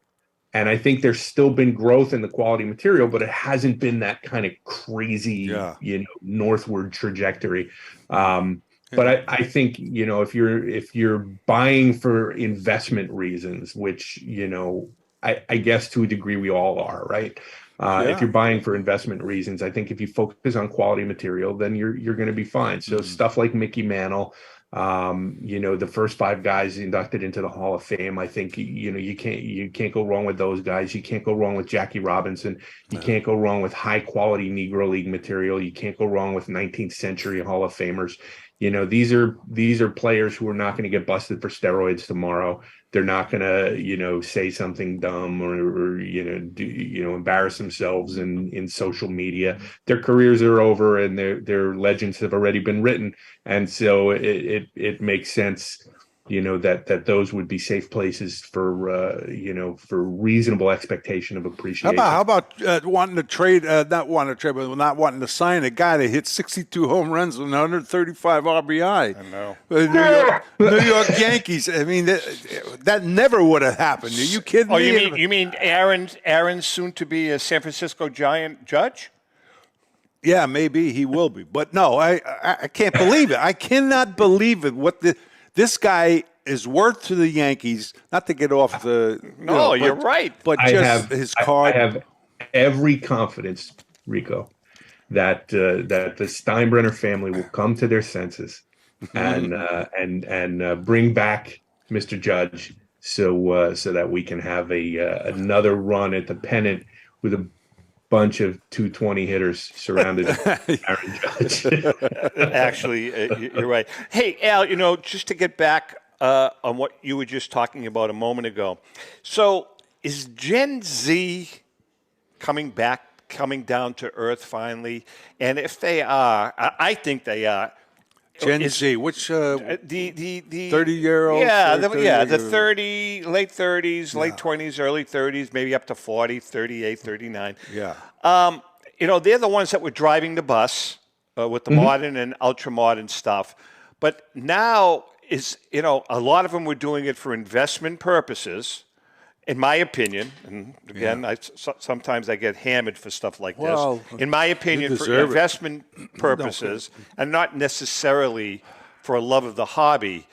And I think there's still been growth in the quality material, but it hasn't been that kind of crazy, northward trajectory. But I think, if you're buying for investment reasons, which, I guess to a degree we all are, right? If you're buying for investment reasons, I think if you focus on quality material, then you're going to be fine. So stuff like Mickey Mantle, the first 5 guys inducted into the Hall of Fame, I think, you can't go wrong with those guys. You can't go wrong with Jackie Robinson. You can't go wrong with high quality Negro League material. You can't go wrong with 19th century Hall of Famers. These are players who are not going to get busted for steroids tomorrow. They're not going to, say something dumb or embarrass themselves in social media. Their careers are over and their legends have already been written. And so it makes sense, that those would be safe places for reasonable expectation of appreciation. How about wanting to trade, not wanting to trade, but not wanting to sign a guy that hit 62 home runs and 135 RBI? I know. New York Yankees. I mean, that never would have happened. Are you kidding me? You mean Aaron's soon to be a San Francisco Giant judge? Yeah, maybe he will be. But no, I can't believe it. I cannot believe it. This guy is worth to the Yankees, not to get off the... You're right. But his card... I have every confidence, Rico, that the Steinbrenner family will come to their senses and bring back Mr. Judge so that we can have another run at the pennant with a bunch of 220 hitters surrounded Aaron Judge. Actually, you're right. Hey, Al, just to get back on what you were just talking about a moment ago. So is Gen Z coming down to earth finally? And if they are, I think they are. Gen Z, which the 30-year-old? Yeah, the late 30s, late 20s, early 30s, maybe up to 40, 38, 39. Yeah. They're the ones that were driving the bus with the modern and ultra-modern stuff. But now a lot of them were doing it for investment purposes. in my opinion, and again, sometimes I get hammered for stuff like Well, this. In my opinion, for deserve it. investment purposes, and not necessarily for a love of the hobby,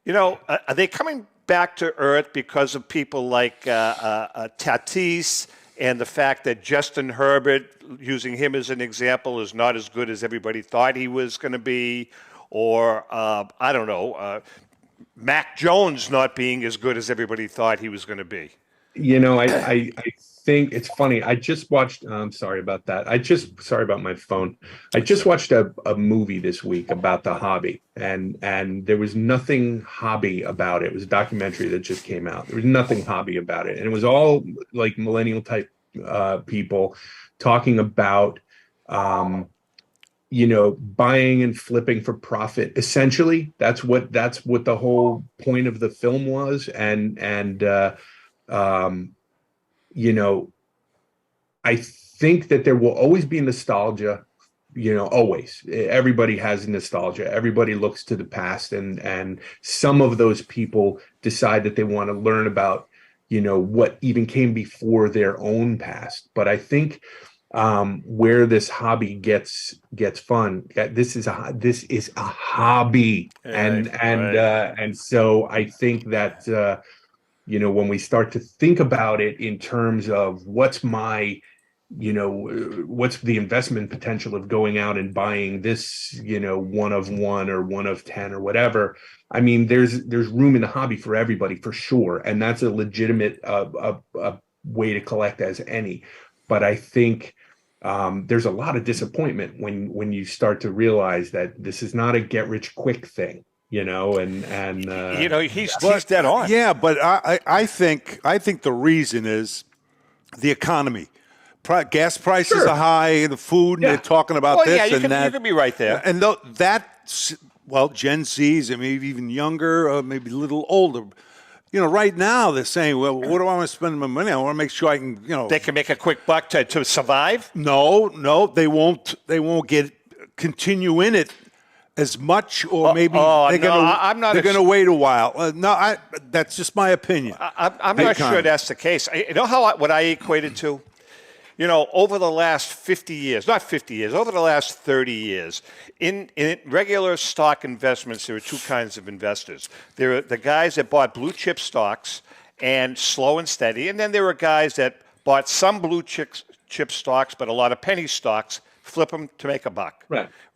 are they coming back to earth because of people like Tatis and the fact that Justin Herbert, using him as an example, is not as good as everybody thought he was going to be, or I don't know, Mac Jones not being as good as everybody thought he was going to be? I think it's funny. I just watched. I'm sorry about that. Sorry about my phone. I just watched a movie this week about the hobby, and there was nothing hobby about it. It was a documentary that just came out. There was nothing hobby about it, and it was all like millennial type people talking about buying and flipping for profit. Essentially, that's what the whole point of the film was. I think that there will always be nostalgia, always. Everybody has nostalgia. Everybody looks to the past, and some of those people decide that they want to learn about, what even came before their own past. But I think where this hobby gets fun, this is a hobby, and so I think that when we start to think about it in terms of what's the investment potential of going out and buying this, one of one or one of 10 or whatever. I mean, there's room in the hobby for everybody, for sure, and that's a legitimate way to collect as any. But I think there's a lot of disappointment when you start to realize that this is not a get rich quick thing. He's dead on. Yeah, but I think the reason is the economy. Gas prices are high, the food, and they're talking about this and that. You could be right there. And that's, Gen Zs and maybe even younger, or maybe a little older. Right now they're saying, well, what do I want to spend my money on? I want to make sure I can, They can make a quick buck to survive? No, they won't continue in it as much, or maybe they're going to wait a while. That's just my opinion. I'm not sure that's the case. What I equate it to? Over the last 50 years, not 50 years, over the last 30 years, in regular stock investments, there are two kinds of investors. There are the guys that bought blue chip stocks and slow and steady, and then there are guys that bought some blue chip stocks, but a lot of penny stocks, flip them to make a buck.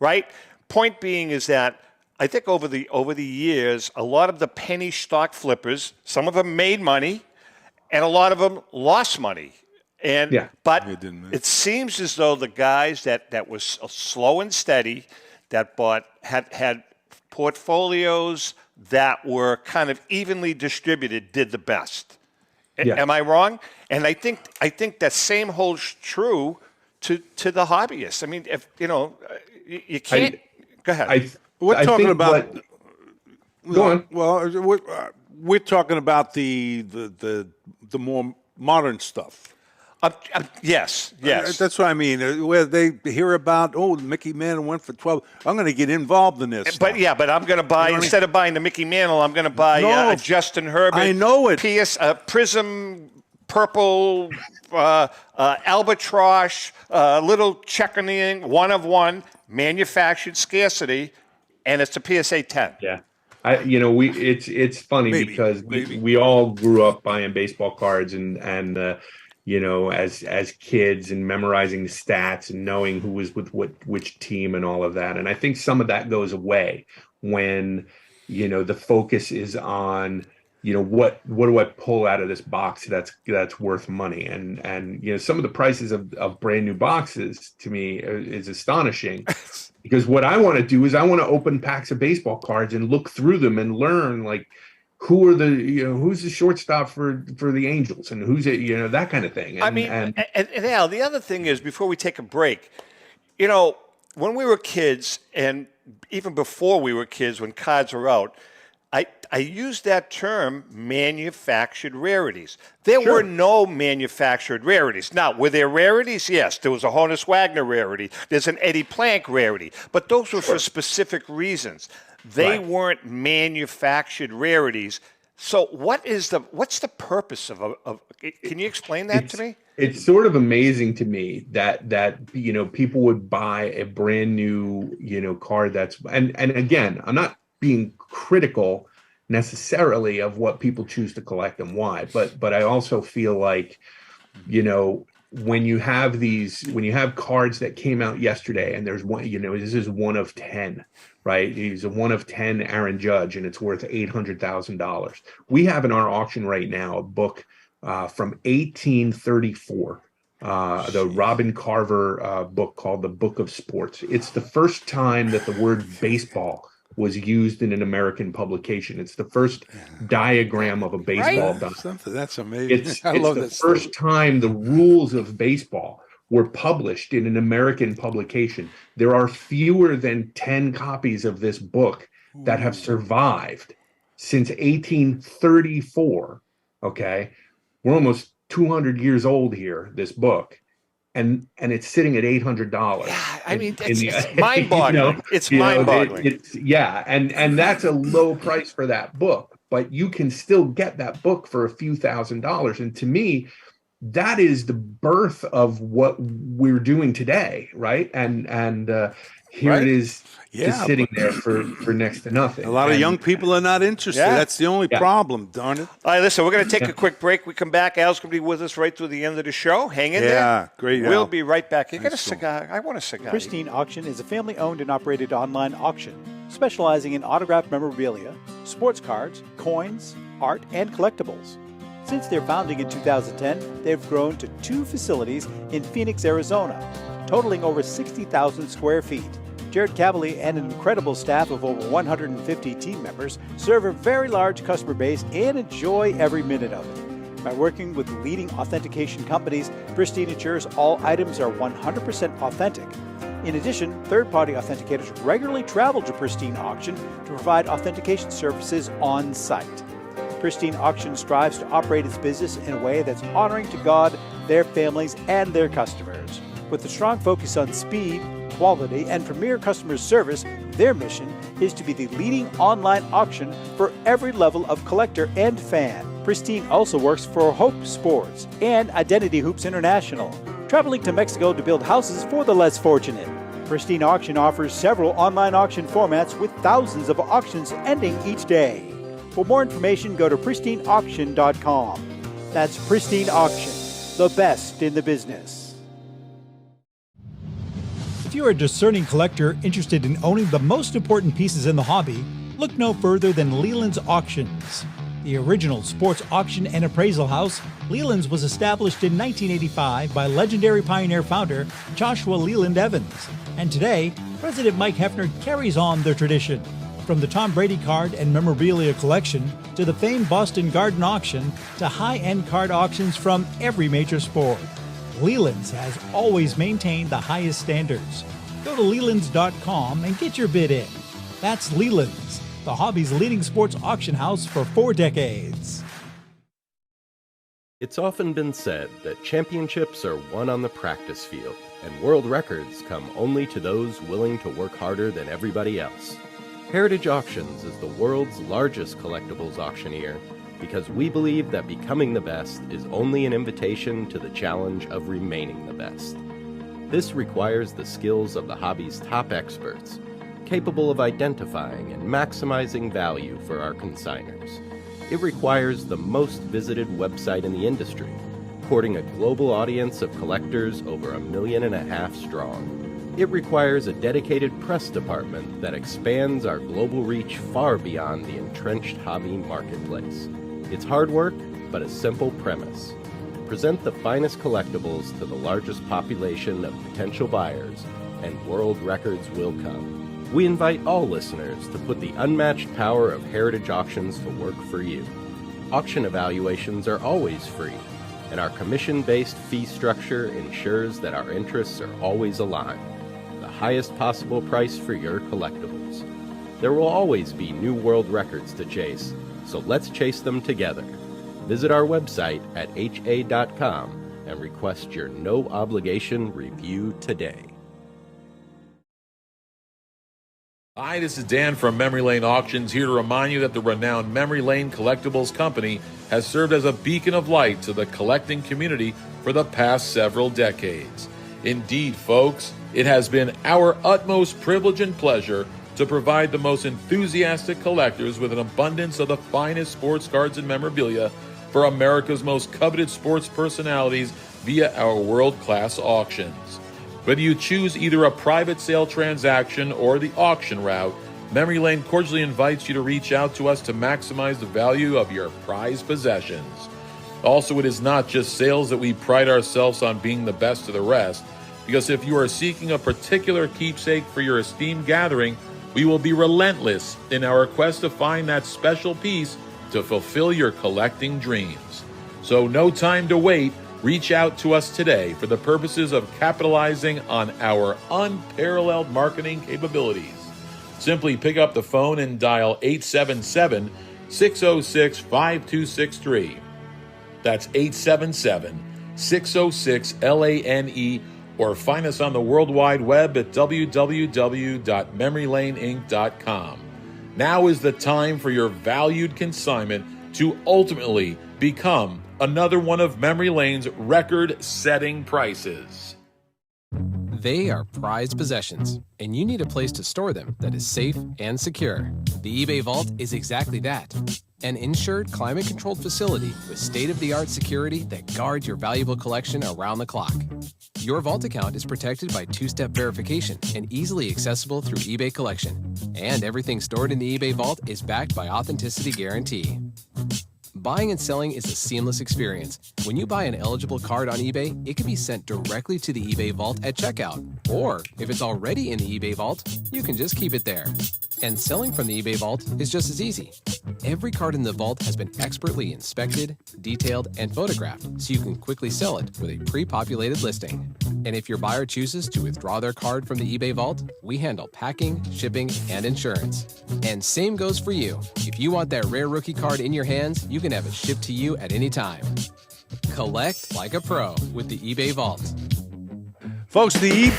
Right? Point being is that I think over the years, a lot of the penny stock flippers, some of them made money, and a lot of them lost money. But it seems as though the guys that was slow and steady, that had portfolios that were kind of evenly distributed, did the best. Am I wrong? And I think that same holds true to the hobbyists. I mean, if you can't. Go ahead. We're talking about. Go on. Well, we're talking about the more modern stuff. Yes. That's what I mean. Where they hear about, Mickey Mantle went for 12. I'm going to get involved in this. But I'm going to buy, instead of buying the Mickey Mantle, I'm going to buy Justin Herbert. I know it. Prism, purple, albatross, little checkering, one of one, manufactured scarcity, and it's a PSA 10. Yeah. It's funny because we all grew up buying baseball cards and as kids and memorizing the stats and knowing who was with which team and all of that. And I think some of that goes away when, the focus is on, what do I pull out of this box that's worth money? And some of the prices of brand new boxes to me is astonishing because what I want to do is I want to open packs of baseball cards and look through them and learn who are who's the shortstop for the Angels and who's it, that kind of thing. And Al, the other thing is, before we take a break, when we were kids and even before we were kids, when cards were out, I used that term, manufactured rarities. There were no manufactured rarities. Now, were there rarities? Yes. There was a Honus Wagner rarity. There's an Eddie Plank rarity. But those were for specific reasons. They weren't manufactured rarities. So what's the purpose of can you explain that to me? It's sort of amazing to me that people would buy a brand new card and again, I'm not being critical necessarily of what people choose to collect and why, but I also feel like when you have cards that came out yesterday and there's one, this is one of 10, right? He's a one of 10 Aaron Judge and it's worth $800,000. We have in our auction right now a book from 1834, the Robin Carver book called The Book of Sports. It's the first time that the word baseball was used in an American publication. It's the first diagram of a baseball diamond. That's amazing. It's the first time the rules of baseball were published in an American publication. There are fewer than 10 copies of this book that have survived since 1834. Okay. We're almost 200 years old here, this book. And it's sitting at $800. Yeah, I mean, it's mind-boggling. It's mind-boggling. And that's a low price for that book, but you can still get that book for a few $1,000s. And to me, that is the birth of what we're doing today, right? And here it is. Just sitting there for next to nothing. A lot of young people are not interested. Yeah. That's the only problem, darn it. All right, listen, we're going to take a quick break. We come back. Al's going to be with us right through the end of the show. Hang in there. Yeah, great. We'll be right back. You got a cigar? I want a cigar. Pristine Auction is a family-owned and operated online auction specializing in autographed memorabilia, sports cards, coins, art, and collectibles. Since their founding in 2010, they've grown to 2 facilities in Phoenix, Arizona, totaling over 60,000 square feet. Jared Cavalier and an incredible staff of over 150 team members serve a very large customer base and enjoy every minute of it. By working with leading authentication companies, Pristine ensures all items are 100% authentic. In addition, third-party authenticators regularly travel to Pristine Auction to provide authentication services on site. Pristine Auction strives to operate its business in a way that's honoring to God, their families, and their customers. With a strong focus on speed, quality, and premier customer service, their mission is to be the leading online auction for every level of collector and fan. Pristine also works for Hope Sports and Identity Hoops International, traveling to Mexico to build houses for the less fortunate. Pristine Auction offers several online auction formats with thousands of auctions ending each day. For more information, go to pristineauction.com. That's Pristine Auction, the best in the business. If you're a discerning collector interested in owning the most important pieces in the hobby, look no further than Leland's Auctions. The original sports auction and appraisal house, Leland's was established in 1985 by legendary Pioneer founder Joshua Leland Evans. And today, President Mike Hefner carries on the tradition. From the Tom Brady card and memorabilia collection to the famed Boston Garden Auction to high-end card auctions from every major sport, Leland's has always maintained the highest standards. Go to Lelands.com and get your bid in. That's Leland's, the hobby's leading sports auction house for 4 decades. It's often been said that championships are won on the practice field, and world records come only to those willing to work harder than everybody else. Heritage Auctions is the world's largest collectibles auctioneer because we believe that becoming the best is only an invitation to the challenge of remaining the best. This requires the skills of the hobby's top experts, capable of identifying and maximizing value for our consigners. It requires the most visited website in the industry, courting a global audience of collectors over 1.5 million strong. It requires a dedicated press department that expands our global reach far beyond the entrenched hobby marketplace. It's hard work, but a simple premise. Present the finest collectibles to the largest population of potential buyers, and world records will come. We invite all listeners to put the unmatched power of Heritage Auctions to work for you. Auction evaluations are always free, and our commission-based fee structure ensures that our interests are always aligned. The highest possible price for your collectibles. There will always be new world records to chase, so let's chase them together. Visit our website at ha.com and request your no-obligation review today. Hi, Hi, this is Dan from Memory Lane Auctions, here to remind you that the renowned Memory Lane Collectibles Company has served as a beacon of light to the collecting community for the past several decades. Indeed, folks, it has been our utmost privilege and pleasure to provide the most enthusiastic collectors with an abundance of the finest sports cards and memorabilia for America's most coveted sports personalities via our world-class auctions. Whether you choose either a private sale transaction or the auction route, Memory Lane cordially invites you to reach out to us to maximize the value of your prized possessions. Also, it is not just sales that we pride ourselves on being the best of the rest, because if you are seeking a particular keepsake for your esteemed gathering, we will be relentless in our quest to find that special piece to fulfill your collecting dreams. So no time to wait. Reach out to us today for the purposes of capitalizing on our unparalleled marketing capabilities. Simply pick up the phone and dial 877-606-5263. That's 877-606-LANE, or find us on the World Wide Web at www.memorylaneinc.com. Now is the time for your valued consignment to ultimately become another one of Memory Lane's record-setting prices. They are prized possessions, and you need a place to store them that is safe and secure. The eBay Vault is exactly that. An insured, climate-controlled facility with state-of-the-art security that guards your valuable collection around the clock. Your Vault account is protected by two-step verification and easily accessible through eBay Collection. And everything stored in the eBay Vault is backed by Authenticity Guarantee. Buying and selling is a seamless experience. When you buy an eligible card on eBay, it can be sent directly to the eBay Vault at checkout. Or, if it's already in the eBay Vault, you can just keep it there. And selling from the eBay Vault is just as easy. Every card in the vault has been expertly inspected, detailed, and photographed, so you can quickly sell it with a pre-populated listing. And if your buyer chooses to withdraw their card from the eBay Vault, we handle packing, shipping, and insurance. And same goes for you. If you want that rare rookie card in your hands, you can have it shipped to you at any time. Collect like a pro with the eBay Vault. Folks, the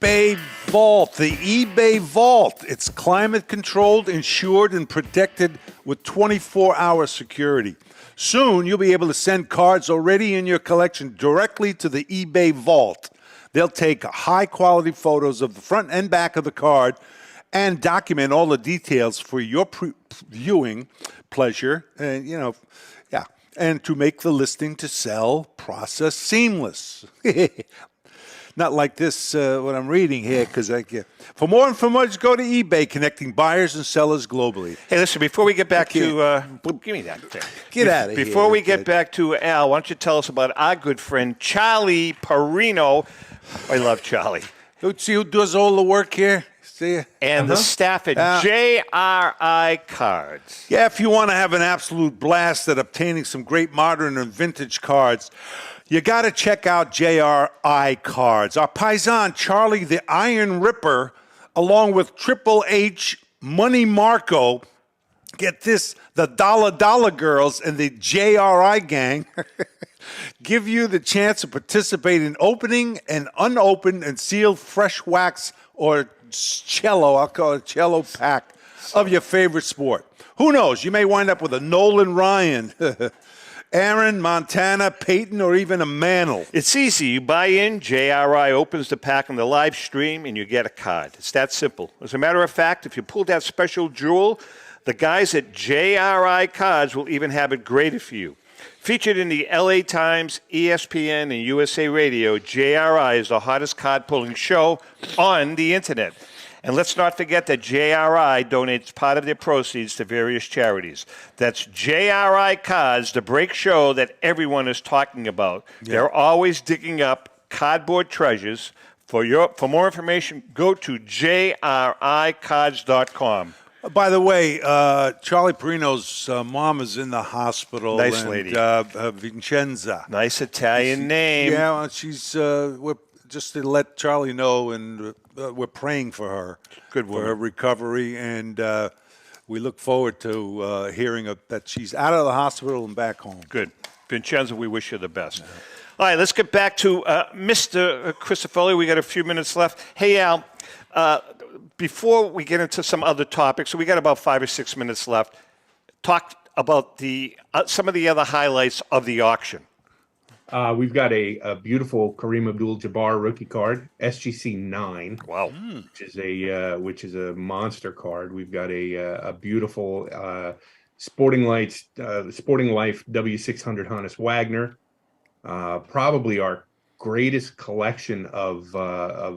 eBay Vault. The eBay Vault. It's climate controlled, insured, and protected with 24-hour security. Soon, you'll be able to send cards already in your collection directly to the eBay Vault. They'll take high-quality photos of the front and back of the card and document all the details for your viewing pleasure. And, and to make the listing to sell process seamless. Not like this, what I'm reading here, because for more information, go to eBay, connecting buyers and sellers globally. Hey, listen, before we get back to... give me that thing. Get out of here. Before we get back to Al, why don't you tell us about our good friend, Charlie Perino. I love Charlie. See who does all the work here? See? And the staff at JRI Cards. Yeah, if you want to have an absolute blast at obtaining some great modern and vintage cards, you got to check out JRI Cards. Our paisan, Charlie the Iron Ripper, along with Triple H, Money Marco, get this, the Dollar Girls and the JRI gang give you the chance to participate in opening an unopened and sealed fresh wax or cello, I'll call it cello pack of your favorite sport. Who knows? You may wind up with a Nolan Ryan, Aaron, Montana, Peyton, or even a Mantle. It's easy. You buy in, JRI opens the pack on the live stream, and you get a card. It's that simple. As a matter of fact, if you pull that special jewel, the guys at JRI Cards will even have it graded for you. Featured in the LA Times, ESPN, and USA Radio, JRI is the hottest card-pulling show on the internet. And let's not forget that JRI donates part of their proceeds to various charities. That's JRI Cards, the break show that everyone is talking about. Yeah. They're always digging up cardboard treasures. For more information, go to jricards.com. By the way, Charlie Perino's mom is in the hospital. Nice lady. Vincenza. Nice Italian name. Yeah, well, she's... just to let Charlie know, and we're praying for her, for her recovery, and we look forward to hearing that she's out of the hospital and back home. Good. Vincenzo, we wish you the best. Yeah. All right, let's get back to Mr. Crisafulli. We got a few minutes left. Hey, Al, before we get into some other topics, so we got about 5 or 6 minutes left. Talk about the some of the other highlights of the auction. We've got a beautiful Kareem Abdul-Jabbar rookie card, SGC 9. Wow, which is a monster card. We've got a beautiful Sporting Life W600 Hannes Wagner. Probably our greatest collection of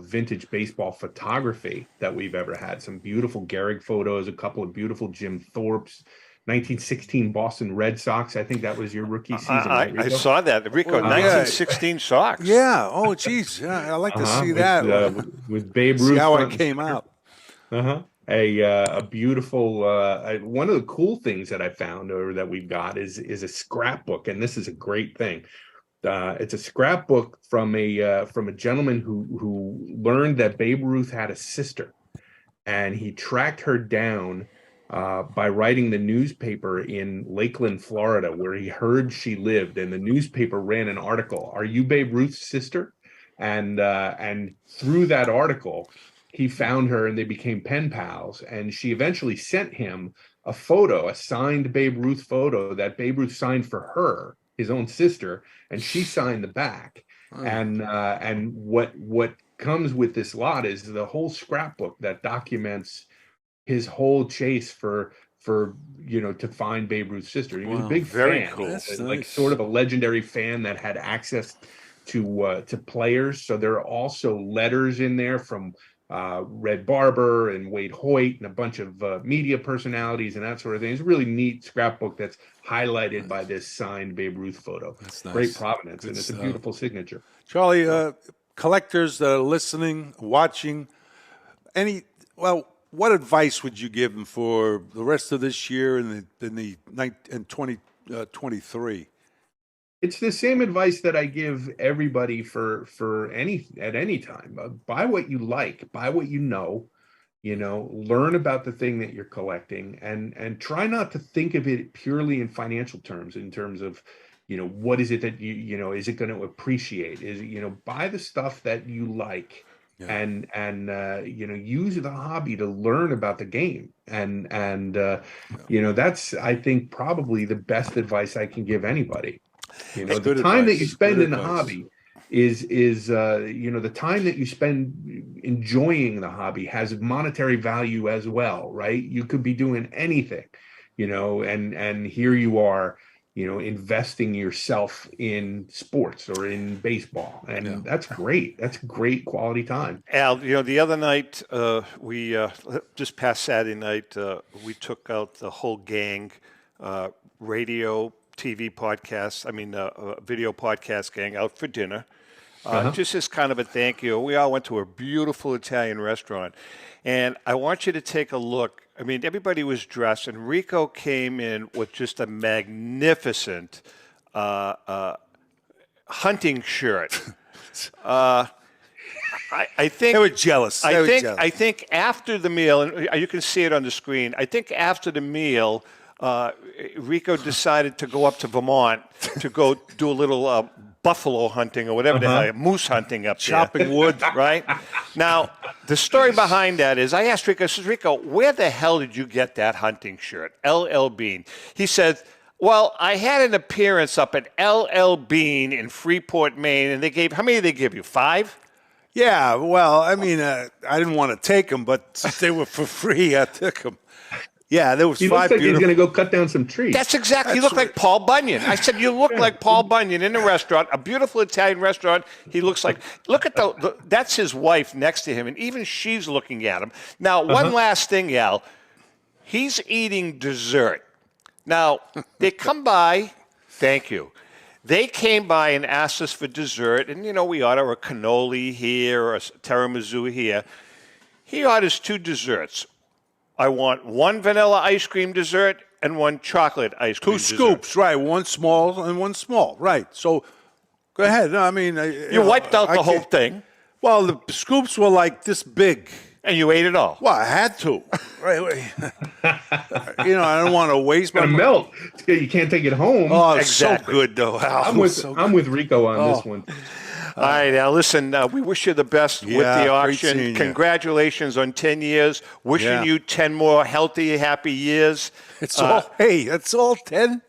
vintage baseball photography that we've ever had. Some beautiful Gehrig photos, a couple of beautiful Jim Thorpes. 1916 Boston Red Sox. I think that was your rookie season. I saw that, Rico. 1916 Sox. Yeah. Oh, geez. Yeah, I like to see that. With Babe Ruth. See how it came out. A beautiful. One of the cool things that I found, or that we've got, is a scrapbook, and this is a great thing. It's a scrapbook from a gentleman who learned that Babe Ruth had a sister, and he tracked her down by writing the newspaper in Lakeland, Florida, where he heard she lived, and the newspaper ran an article, "Are you Babe Ruth's sister?" And through that article, he found her, and they became pen pals. And she eventually sent him a photo, a signed Babe Ruth photo that Babe Ruth signed for her, his own sister, and she signed the back. And what comes with this lot is the whole scrapbook that documents his whole chase for to find Babe Ruth's sister. He was a big fan. Cool. Like sort of a legendary fan that had access to players. So there are also letters in there from Red Barber and Wade Hoyt and a bunch of media personalities and that sort of thing. It's a really neat scrapbook that's highlighted by this signed Babe Ruth photo. That's nice. Great provenance. Good and it's a beautiful signature. Charlie, collectors that are listening, watching, what advice would you give them for the rest of this year and in 2023? It's the same advice that I give everybody at any time. Buy what you like, buy what you know, learn about the thing that you're collecting, and try not to think of it purely in financial terms, in terms of, what is it that is it going to appreciate? Buy the stuff that you like. Yeah. And use the hobby to learn about the game, and that's, I think, probably the best advice I can give anybody. The time that you spend in the hobby is the time that you spend enjoying the hobby has monetary value as well, right? You could be doing anything, and here you are, investing yourself in sports or in baseball. And that's great. That's great quality time. Al, the other night, we just past Saturday night, we took out the whole gang, radio, TV podcast, video podcast gang out for dinner. Just as kind of a thank you. We all went to a beautiful Italian restaurant. And I want you to take a look. Everybody was dressed, and Rico came in with just a magnificent hunting shirt. I think they were jealous. I think after the meal, and you can see it on the screen, I think after the meal, Rico decided to go up to Vermont to go do a little buffalo hunting or whatever the hell, moose hunting up there. Chopping wood. Right? Now, the story behind that is, I asked Rico, I said, Rico, where the hell did you get that hunting shirt? LL Bean. He said, well, I had an appearance up at LL Bean in Freeport, Maine, and how many did they give you, 5? Yeah, well, I didn't want to take them, but since they were for free, I took them. Yeah, there was 5 He looks like he's going to go cut down some trees. That's exactly. He looked like Paul Bunyan. I said, you look like Paul Bunyan in a restaurant, a beautiful Italian restaurant. He looks like, look at that's his wife next to him, and even she's looking at him. Now, one last thing, Al. He's eating dessert. Now, they come by. Thank you. They came by and asked us for dessert, and, we order a cannoli here or a tiramisu here. He orders 2 desserts. I want 1 vanilla ice cream dessert and 1 chocolate ice cream 2 scoops, right. 1 small and 1 small, right. So, go ahead. No, you wiped out the whole thing. Well, the scoops were like this big. And you ate it all. Well, I had to. Right. I don't want to waste my money. Melt. You can't take it home. Oh, it's so good, though, Al. I'm with Rico on this one. All right, now listen, we wish you the best with the great auction. seeing you. Congratulations on 10 years. Wishing you 10 more healthy, happy years. It's that's all 10?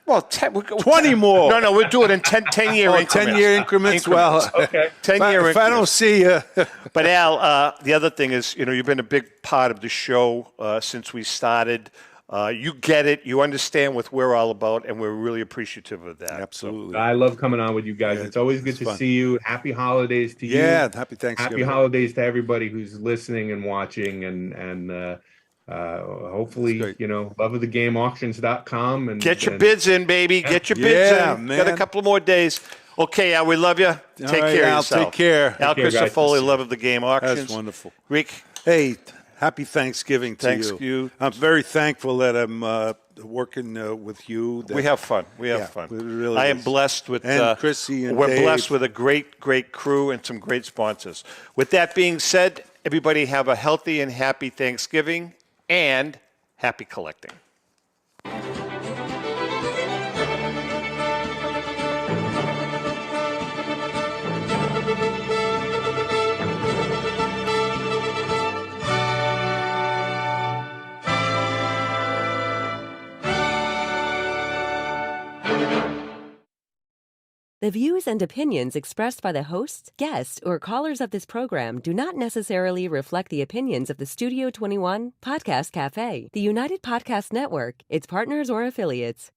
Well, 20 more. No, we'll do it in 10-year increments. 10-year increments. Well, okay. 10-year increments. If I don't see you. But Al, the other thing is, you've been a big part of the show since we started. You get it. You understand what we're all about, and we're really appreciative of that. Absolutely. I love coming on with you guys. It's always good to see you. Happy holidays to you. Yeah, happy Thanksgiving. Happy holidays to everybody who's listening and watching, and hopefully, loveofthegameauctions.com. And get your bids in, baby. Get your bids in. Man. Got a couple more days. Okay, Al, we love you. Take care of yourself. Take care. Al Crisafulli, Love of the Game Auctions. That's wonderful. Rick. Hey, happy Thanksgiving to Thanks you. you. I'm very thankful that I'm working with you. We have fun. We have fun. It really I am is. blessed with Chrissy and we're Dave. blessed with a great crew and some great sponsors. With that being said, everybody have a healthy and happy Thanksgiving and happy collecting. The views and opinions expressed by the hosts, guests, or callers of this program do not necessarily reflect the opinions of the Studio 21 Podcast Cafe, the United Podcast Network, its partners, or affiliates.